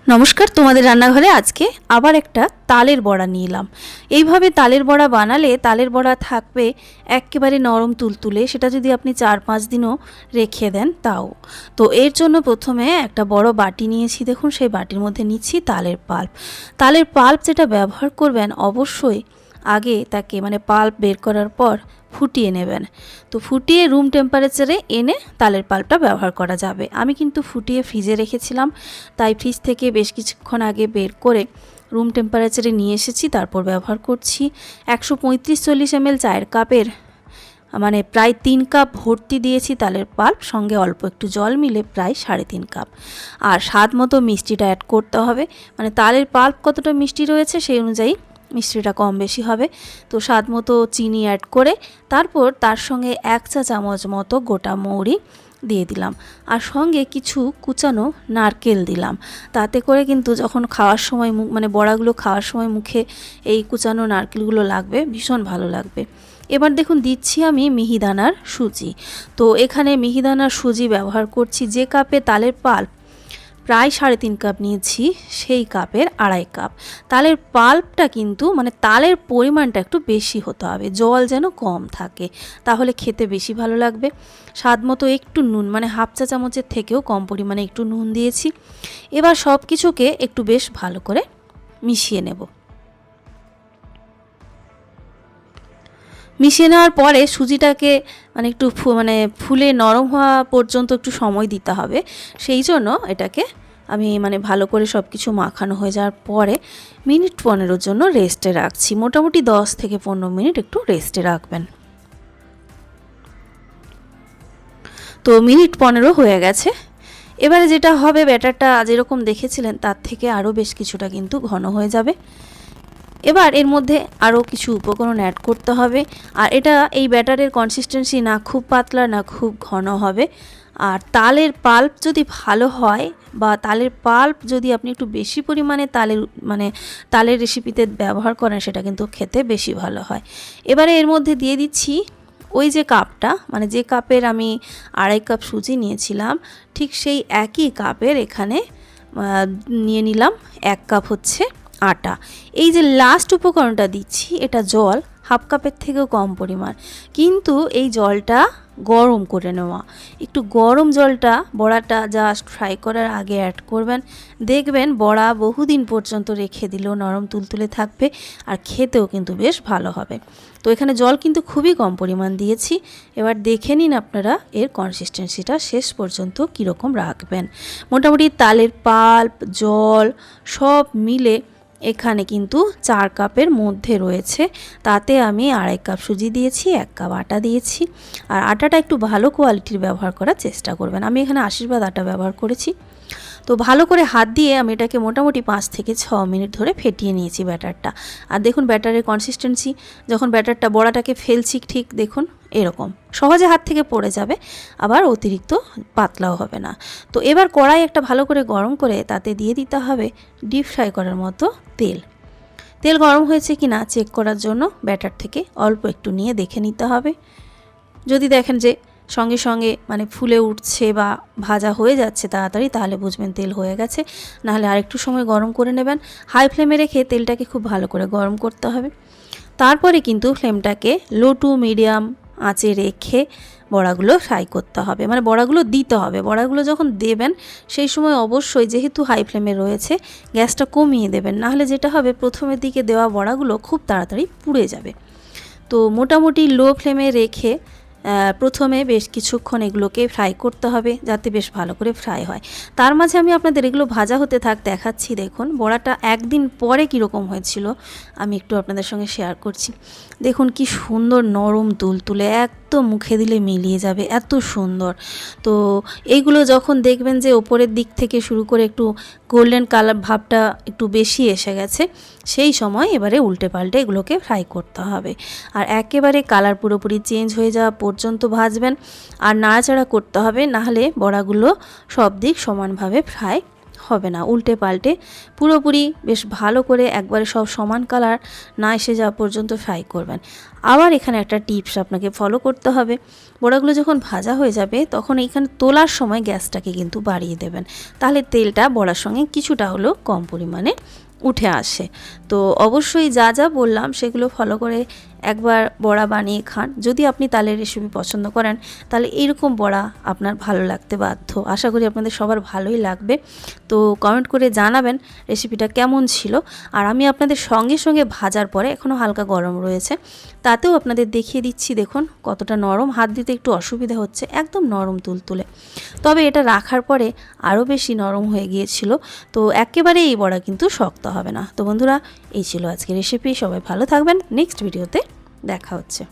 নমস্কার, তোমাদের রান্নাঘরে আজকে আবার একটা তালের বড়া নিয়ে এলাম। এইভাবে তালের বড়া বানালে তালের বড়া থাকবে একেবারে নরম তুলতুলে, সেটা যদি আপনি 4-5 দিনও রেখে দেন তাও। তো এর জন্য প্রথমে একটা বড় বাটি নিয়েছি, দেখুন সেই বাটির মধ্যে নিচ্ছি তালের পাল্প। তালের পাল্প যেটা ব্যবহার করবেন অবশ্যই আগে তাকে পাল্প বের করার পর ফুটিয়ে নেবেন। তো ফুটিয়ে রুম টেম্পারেচারে এনে তালের পাল্পটা ব্যবহার করা যাবে। আমি কিন্তু ফুটিয়ে ফ্রিজে রেখেছিলাম, তাই ফ্রিজ থেকে বেশ কিছুক্ষণ আগে বের করে রুম টেম্পারেচারে নিয়ে এসেছি, তারপর ব্যবহার করছি। 135-40 ml চায়ের কাপের প্রায় 3 কাপ ভর্তি দিয়েছি তালের পাল্প, সঙ্গে অল্প একটু জল মিলে প্রায় 3.5 কাপ। আর স্বাদ মতো মিষ্টিটা অ্যাড করতে হবে, তালের পাল্প কতটা মিষ্টি রয়েছে সেই অনুযায়ী মিষ্টিটা কম বেশি হবে। তো স্বাদ মতো চিনি অ্যাড করে তারপর তার সঙ্গে 1 চা চামচ মতো গোটা মৌরি দিয়ে দিলাম, আর সঙ্গে কিছু কুচানো নারকেল দিলাম। তাতে করে কিন্তু যখন খাওয়ার সময় বড়াগুলো খাওয়ার সময় মুখে এই কুচানো নারকেলগুলো লাগবে, ভীষণ ভালো লাগবে। এবার দেখুন দিচ্ছি আমি মিহিদানার সুজি। তো এখানে মিহিদানার সুজি ব্যবহার করছি। যে কাপে তালের পাল্প প্রায় 3.5 কাপ নিয়েছি, সেই কাপের 2.5 কাপ। তালের পাল্পটা কিন্তু তালের পরিমাণটা একটু বেশি হতে হবে, জল যেন কম থাকে, তাহলে খেতে বেশি ভালো লাগবে। স্বাদ মতো একটু নুন, 1/2 চা চামচের থেকেও কম পরিমাণে একটু নুন দিয়েছি। এবার সব কিছুকে একটু বেশ ভালো করে মিশিয়ে নেব। মিশিয়ে নেওয়ার পরে সুজিটাকে একটু ফুলে নরম হওয়া পর্যন্ত একটু সময় দিতে হবে। সেই জন্য এটাকে আমি ভালো করে সব কিছু মাখানো হয়ে যাওয়ার পরে মিনিট 15 জন্য রেস্টে রাখছি। মোটামুটি 10 থেকে 15 মিনিট একটু রেস্টে রাখবেন। তো মিনিট 15 হয়ে গেছে। এবারে যেটা হবে, ব্যাটারটা যেরকম দেখেছিলেন তার থেকে আরও বেশ কিছুটা কিন্তু ঘন হয়ে যাবে। এবার এর মধ্যে আরও কিছু উপকরণ অ্যাড করতে হবে। আর এই ব্যাটারের কনসিস্টেন্সি না খুব পাতলা না খুব ঘন হবে। আর তালের পাল্প যদি ভালো হয়, বা তালের পাল্প যদি আপনি একটু বেশি পরিমাণে তালের রেসিপিতে ব্যবহার করেন, সেটা কিন্তু খেতে বেশি ভালো হয়। এবারে এর মধ্যে দিয়ে দিচ্ছি ওই যে কাপটা, যে কাপের আমি 2.5 কাপ সুজি নিয়েছিলাম, ঠিক সেই একই কাপের এখানে নিয়ে নিলাম 1 কাপ হচ্ছে আটা। এই যে লাস্ট উপকরণটা দিচ্ছি, এটা জল 1/2 কাপের থেকেও কম পরিমাণ, কিন্তু এই জলটা গরম করে নেওয়া। একটু গরম জলটা বড়াটা জাস্ট ফ্রাই করার আগে অ্যাড করবেন, দেখবেন বড়া বহুদিন পর্যন্ত রেখে দিলেও নরম তুলতুলে থাকবে, আর খেতেও কিন্তু বেশ ভালো হবে। তো এখানে জল কিন্তু খুবই কম পরিমাণ দিয়েছি। এবার দেখে নিন আপনারা এর কনসিস্টেন্সিটা শেষ পর্যন্ত কীরকম রাখবেন। মোটামুটি তালের পাল্প, জল সব মিলে এখানে কিন্তু 4 কাপের মধ্যে রয়েছে। তাতে আমি 2.5 কাপ সুজি দিয়েছি, 1 কাপ আটা দিয়েছি। আর আটাটা একটু ভালো কোয়ালিটির ব্যবহার করার চেষ্টা করবেন। আমি এখানে আশীর্বাদ আটা ব্যবহার করেছি। তো ভালো করে হাত দিয়ে আমি এটাকে মোটামুটি 5 থেকে 6 মিনিট ধরে ফেটিয়ে নিয়েছি ব্যাটারটা। আর দেখুন ব্যাটারের কনসিস্টেন্সি, যখন ব্যাটারটা বড়াটাকে ফেলছি ঠিক দেখুন এরকম, সহজে হাত থেকে পড়ে যাবে, আবার অতিরিক্ত পাতলাও হবে না। তো এবার কড়াই একটা ভালো করে গরম করে তাতে দিয়ে দিতে হবে ডিপ ফ্রাই করার মতো তেল। তেল গরম হয়েছে কি না চেক করার জন্য ব্যাটার থেকে অল্প একটু নিয়ে দেখে নিতে হবে। যদি দেখেন যে সঙ্গে সঙ্গে ফুলে উঠছে বা ভাজা হয়ে যাচ্ছে তাড়াতাড়ি, তাহলে বুঝবেন তেল হয়ে গেছে। নাহলে আরেকটু সময় গরম করে নেবেন। হাই ফ্লেমে রেখে তেলটাকে খুব ভালো করে গরম করতে হবে। তারপরে কিন্তু ফ্লেমটাকে লো টু মিডিয়াম আঁচে রেখে বড়াগুলো ফ্রাই করতে হবে, বড়াগুলো দিতে হবে। বড়াগুলো যখন দেবেন সেই সময় অবশ্যই, যেহেতু হাই ফ্লেমে রয়েছে, গ্যাসটা কমিয়ে দেবেন, নাহলে যেটা হবে প্রথমের দিকে দেওয়া বড়াগুলো খুব তাড়াতাড়ি পুড়ে যাবে। তো মোটামুটি লো ফ্লেমে রেখে প্রথমে বেশ কিছুক্ষণ এগুলোকে ফ্রাই করতে হবে, যাতে বেশ ভালো করে ফ্রাই হয়। তার মাঝে আমি আপনাদের এগুলো ভাজা হতে থাক দেখাচ্ছি। দেখুন বড়াটা একদিন পরে কীরকম হয়েছিল আমি একটু আপনাদের সঙ্গে শেয়ার করছি। দেখুন কি সুন্দর নরম তুলতুলে, একদম মুখে দিলে মিলিয়ে যাবে, এত সুন্দর। তো এইগুলো যখন দেখবেন যে ওপরের দিক থেকে শুরু করে একটু গোল্ডেন কালার ভাবটা একটু বেশি এসে গেছে, সেই সময় এবারে উল্টে পাল্টে এগুলোকে ফ্রাই করতে হবে। আর একেবারে কালার পুরোপুরি চেঞ্জ হয়ে যাওয়া পর্যন্ত ভাজবেন, আর নাড়াচাড়া করতে হবে, নাহলে বড়াগুলো সব দিক সমানভাবে ফ্রাই হবে না। উল্টে পাল্টে পুরোপুরি বেশ ভালো করে একবারে সব সমান কালার না এসে যাওয়া পর্যন্ত ফ্রাই করবেন। আবার এখানে একটা টিপস আপনাকে ফলো করতে হবে। বড়াগুলো যখন ভাজা হয়ে যাবে তখন এইখানে তোলার সময় গ্যাসটাকে কিন্তু বাড়িয়ে দেবেন, তাহলে তেলটা বড়ার সঙ্গে কিছুটা হলেও কম পরিমাণে উঠে আসে। তো অবশ্যই যা যা বললাম সেগুলো ফলো করে একবার বড়া বানিয়ে খান। যদি আপনি তালের রেসিপি পছন্দ করেন তাহলে এইরকম বড়া আপনার ভালো লাগতে বাধ্য। আশা করি আপনাদের সবার ভালোই লাগবে। তো কমেন্ট করে জানাবেন রেসিপিটা কেমন ছিল। আর আমি আপনাদের সঙ্গে সঙ্গে ভাজার পরে এখনও হালকা গরম রয়েছে, তাতেও আপনাদের দেখিয়ে দিচ্ছি। দেখুন কতটা নরম, হাত দিতে একটু অসুবিধা হচ্ছে, একদম নরম তুলতুলে। তবে এটা রাখার পরে আরও বেশি নরম হয়ে গিয়েছিল। তো একেবারে এই বড়া কিন্তু শক্ত হবে না। তো বন্ধুরা, এই ছিল আজকের রেসিপি। সবাই ভালো থাকবেন। নেক্সট ভিডিওতে দেখা হচ্ছে।